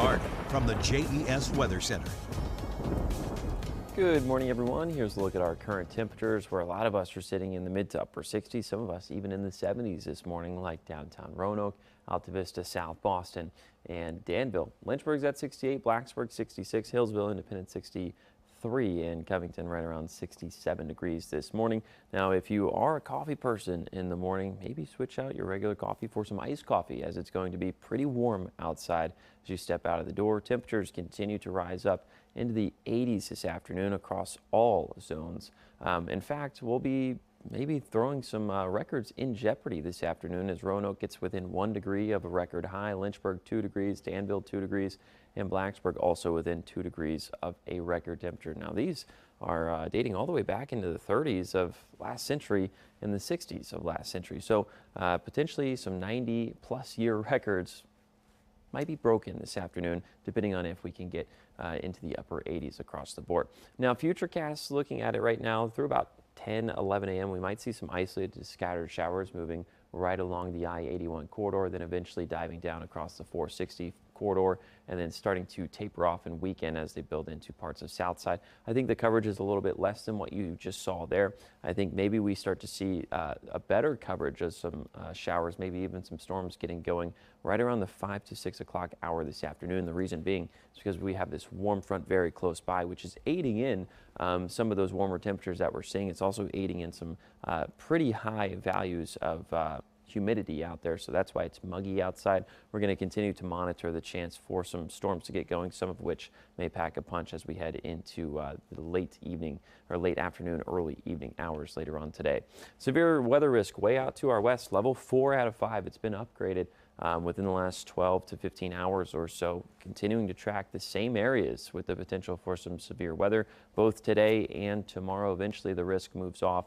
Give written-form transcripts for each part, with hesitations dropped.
start from the JES Weather Center. Good morning, everyone. Here's a look at our current temperatures, where a lot of us are sitting in the mid to upper 60s, some of us even in the 70s this morning, like downtown Roanoke, Alta Vista, South Boston, and Danville. Lynchburg's at 68, Blacksburg 66, Hillsville, Independent 63, and Covington right around 67 degrees this morning. Now, if you are a coffee person in the morning, maybe switch out your regular coffee for some iced coffee, as it's going to be pretty warm outside as you step out of the door. Temperatures continue to rise up into the 80s this afternoon across all zones. In fact, we'll be maybe throwing some records in jeopardy this afternoon as Roanoke gets within 1 degree of a record high, Lynchburg 2 degrees, Danville 2 degrees, and Blacksburg also within 2 degrees of a record temperature. Now, these are dating all the way back into the 30s of last century and the 60s of last century. So potentially some 90-plus year records might be broken this afternoon, depending on if we can get into the upper 80s across the board. Now, Futurecast looking at it right now through about 10-11 a.m. we might see some isolated scattered showers moving right along the I-81 corridor, then eventually diving down across the 460 corridor and then starting to taper off and weaken as they build into parts of Southside. I think the coverage is a little bit less than what you just saw there. I think maybe we start to see a better coverage of some showers, maybe even some storms getting going right around the 5 to 6 o'clock hour this afternoon. The reason being is because we have this warm front very close by, which is aiding in some of those warmer temperatures that we're seeing. It's also aiding in some pretty high values of humidity out there, so that's why it's muggy outside. We're going to continue to monitor the chance for some storms to get going, some of which may pack a punch as we head into the late evening or late afternoon, early evening hours later on today. Severe weather risk way out to our west, level 4 out of 5. It's been upgraded within the last 12 to 15 hours or so, continuing to track the same areas with the potential for some severe weather both today and tomorrow. Eventually the risk moves off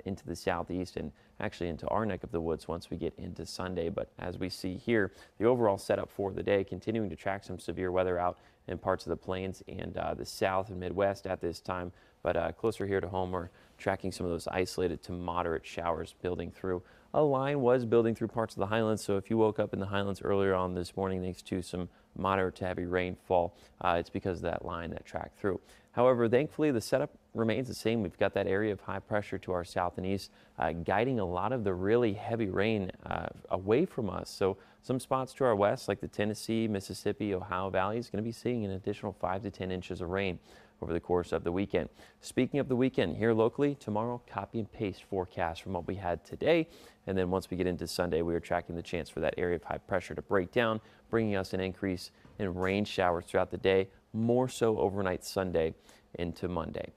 into the southeast and actually into our neck of the woods once we get into Sunday. But as we see here, the overall setup for the day, continuing to track some severe weather out in parts of the plains and the south and Midwest at this time. But closer here to home, we're tracking some of those isolated to moderate showers building through. A line was building through parts of the highlands, so if you woke up in the highlands earlier on this morning thanks to some moderate to heavy rainfall, it's because of that line that tracked through. However, thankfully, the setup remains the same. We've got that area of high pressure to our south and east, guiding a lot of the really heavy rain away from us. So some spots to our west, like the Tennessee, Mississippi, Ohio Valley, is going to be seeing an additional 5 to 10 inches of rain over the course of the weekend. Speaking of the weekend, here locally, tomorrow, copy and paste forecast from what we had today. And then once we get into Sunday, we are tracking the chance for that area of high pressure to break down, bringing us an increase in rain showers throughout the day, more so overnight Sunday into Monday.